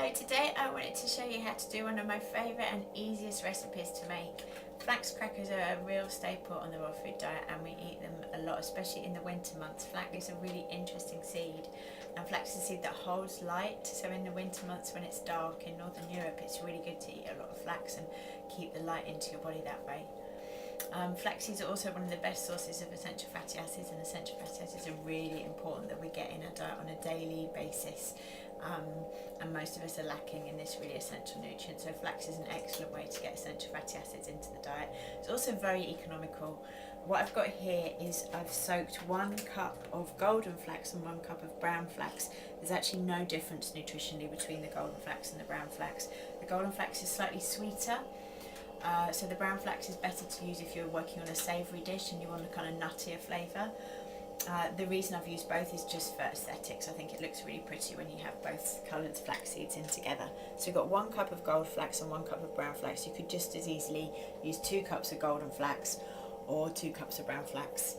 So today I wanted to show you how to do one of my favourite and easiest recipes to make. Flax crackers are a real staple on the raw food diet and we eat them a lot, especially in the winter months. Flax is a really interesting seed, and flax is a seed that holds light, so in the winter months when it's dark in Northern Europe it's really good to eat a lot of flax and keep the light into your body that way. Flax seeds are also one of the best sources of essential fatty acids, and essential fatty acids are really important that we get in our diet on a daily basis. And most of us are lacking in this really essential nutrient, so flax is an excellent way to get essential fatty acids into the diet. It's also very economical. What I've got here is I've soaked 1 cup of golden flax and 1 cup of brown flax. There's actually no difference nutritionally between the golden flax and the brown flax. The golden flax is slightly sweeter, so the brown flax is better to use if you're working on a savoury dish and you want a kind of nuttier flavour. The reason I've used both is just for aesthetics. I think it looks really pretty when you have both coloured flax seeds in together. So we've got 1 cup of gold flax and 1 cup of brown flax. You could just as easily use 2 cups of golden flax or 2 cups of brown flax.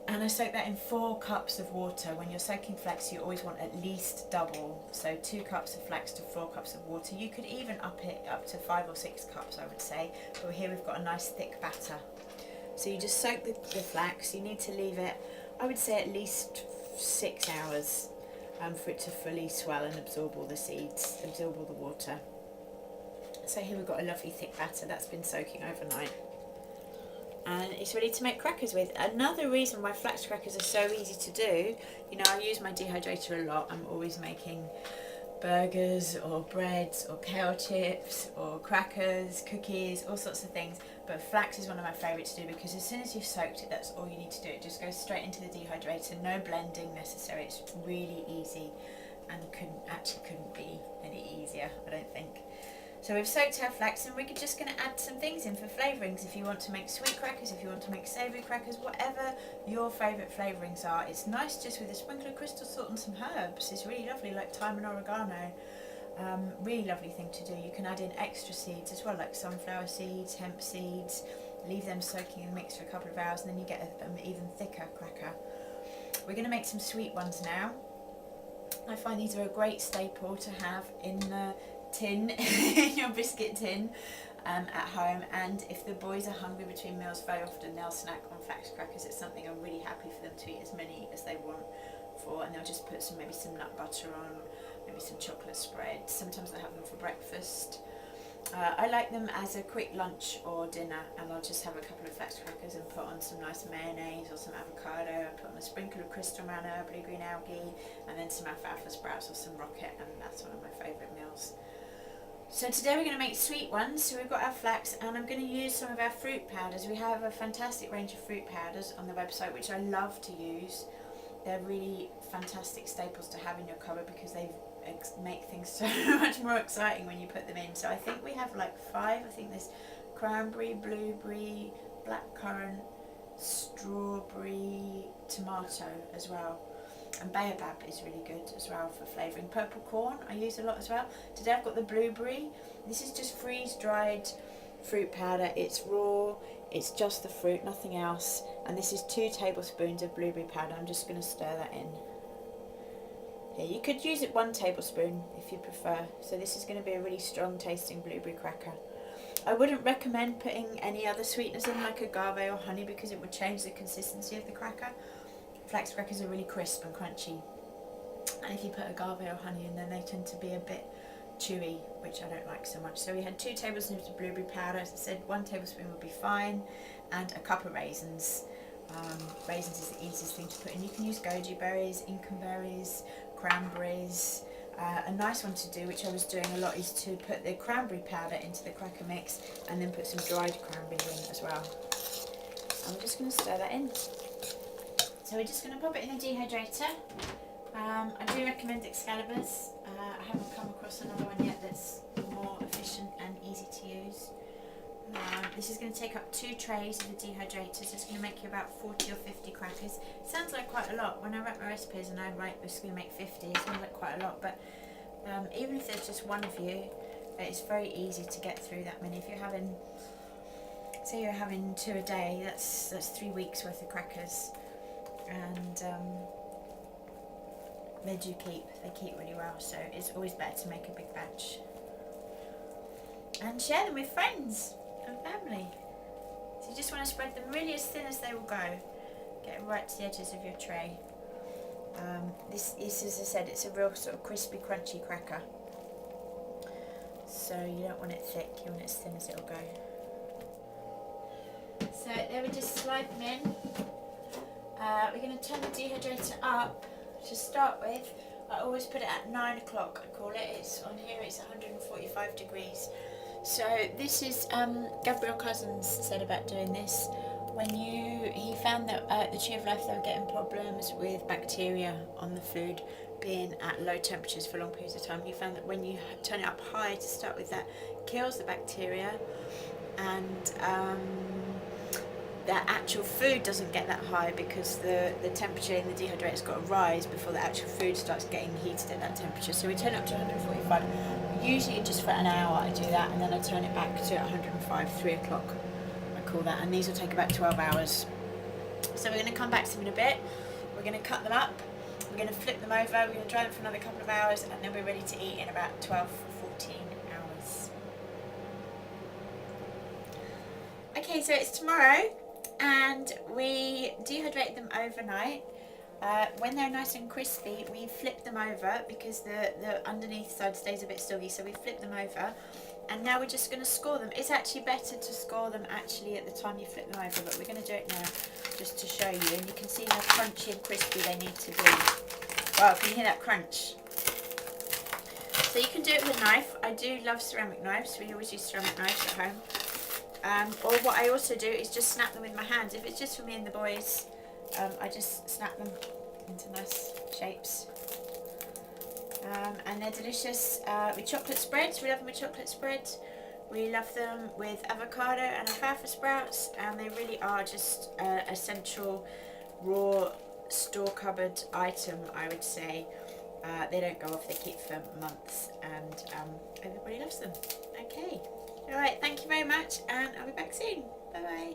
And I soak that in 4 cups of water. When you're soaking flax, you always want at least double. So 2 cups of flax to 4 cups of water. You could even up it up to 5 or 6 cups, I would say. But here we've got a nice thick batter. So you just soak the flax. You need to leave it, I would say, at least 6 hours for it to fully swell and absorb all the seeds, absorb all the water. So here we've got a lovely thick batter that's been soaking overnight. And it's ready to make crackers with. Another reason why flax crackers are so easy to do, you know, I use my dehydrator a lot. I'm always making burgers or breads or kale chips or crackers, cookies, all sorts of things. But flax is one of my favourites to do because as soon as you've soaked it, that's all you need to do. It just goes straight into the dehydrator, no blending necessary. It's really easy and couldn't be any easier, I don't think. So we've soaked our flax and we're just going to add some things in for flavourings. If you want to make sweet crackers, if you want to make savoury crackers, whatever your favourite flavourings are. It's nice just with a sprinkle of crystal salt and some herbs. It's really lovely, like thyme and oregano. Really lovely thing to do. You can add in extra seeds as well, like sunflower seeds, hemp seeds. Leave them soaking in the mix for a couple of hours and then you get an even thicker cracker. We're going to make some sweet ones now. I find these are a great staple to have in the tin, in your biscuit tin at home, and if the boys are hungry between meals, very often they'll snack on flax crackers. It's something I'm really happy for them to eat as many as they want for, and they'll just put maybe some nut butter on, maybe some chocolate spread. Sometimes they have them for breakfast. I like them as a quick lunch or dinner, and I'll just have a couple of flax crackers and put on some nice mayonnaise or some avocado. I put on a sprinkle of crystal manna, blue-green algae, and then some alfalfa sprouts or some rocket, and that's one of my favourite meals. So today we're going to make sweet ones. So we've got our flax and I'm going to use some of our fruit powders. We have a fantastic range of fruit powders on the website which I love to use. They're really fantastic staples to have in your cupboard because they make things so much more exciting when you put them in. So I think we have like 5. I think there's cranberry, blueberry, blackcurrant, strawberry, tomato as well. And baobab is really good as well for flavouring. Purple corn I use a lot as well. Today I've got the blueberry. This is just freeze-dried fruit powder. It's raw, it's just the fruit, nothing else. And this is 2 tablespoons of blueberry powder. I'm just going to stir that in. Here, you could use it 1 tablespoon if you prefer. So this is going to be a really strong tasting blueberry cracker. I wouldn't recommend putting any other sweeteners in like agave or honey because it would change the consistency of the cracker. Flax crackers are really crisp and crunchy, and if you put agave or honey in then they tend to be a bit chewy, which I don't like so much. So we had 2 tablespoons of blueberry powder, as I said 1 tablespoon would be fine, and a cup of raisins. Raisins is the easiest thing to put in. You can use goji berries, Incan berries, cranberries. A nice one to do, which I was doing a lot, is to put the cranberry powder into the cracker mix and then put some dried cranberries in as well. And we're just going to stir that in. So we're just going to pop it in the dehydrator. I do recommend Excalibur's. I haven't come across another one yet that's more efficient and easy to use. This is going to take up 2 trays of the dehydrator, so it's going to make you about 40 or 50 crackers. It sounds like quite a lot. When I write my recipes and I write this is going to make 50, it sounds like quite a lot, but even if there's just one of you, it's very easy to get through that many. If you're having, say you're having 2 a day, that's 3 weeks worth of crackers. And they do keep. They keep really well, so it's always better to make a big batch. And share them with friends and family. So you just want to spread them really as thin as they will go. Get it right to the edges of your tray. This is, as I said, it's a real sort of crispy, crunchy cracker. So you don't want it thick, you want it as thin as it'll go. So there we just slide them in. We're going to turn the dehydrator up to start with. I always put it at 9 o'clock, I call it. It's on here, it's 145 degrees. So this is, Gabriel Cousins said about doing this. He found that at the Tree of Life they were getting problems with bacteria on the food being at low temperatures for long periods of time. He found that when you turn it up high to start with, that kills the bacteria, and the actual food doesn't get that high because the temperature in the dehydrator's got to rise before the actual food starts getting heated at that temperature. So we turn it up to 145. Usually just for an hour I do that, and then I turn it back to 105, 3 o'clock. That, and these will take about 12 hours. So we're going to come back to them in a bit. We're going to cut them up, we're going to flip them over, we're going to dry them for another couple of hours, and then we're ready to eat in about 12 or 14 hours. Okay, so it's tomorrow and we dehydrate them overnight. When they're nice and crispy, we flip them over because the underneath side stays a bit soggy, so we flip them over. And now we're just going to score them. It's actually better to score them actually at the time you flip them over, but we're going to do it now just to show you. And you can see how crunchy and crispy they need to be. Wow, can you hear that crunch? So you can do it with a knife. I do love ceramic knives. We always use ceramic knives at home. Or what I also do is just snap them with my hands. If it's just for me and the boys, I just snap them into nice shapes. And they're delicious with chocolate spreads. We love them with chocolate spreads. We love them with avocado and alfalfa sprouts, and they really are just a central raw store cupboard item, I would say. They don't go off, they keep for months, and everybody loves them. Okay, alright, thank you very much, and I'll be back soon. Bye bye.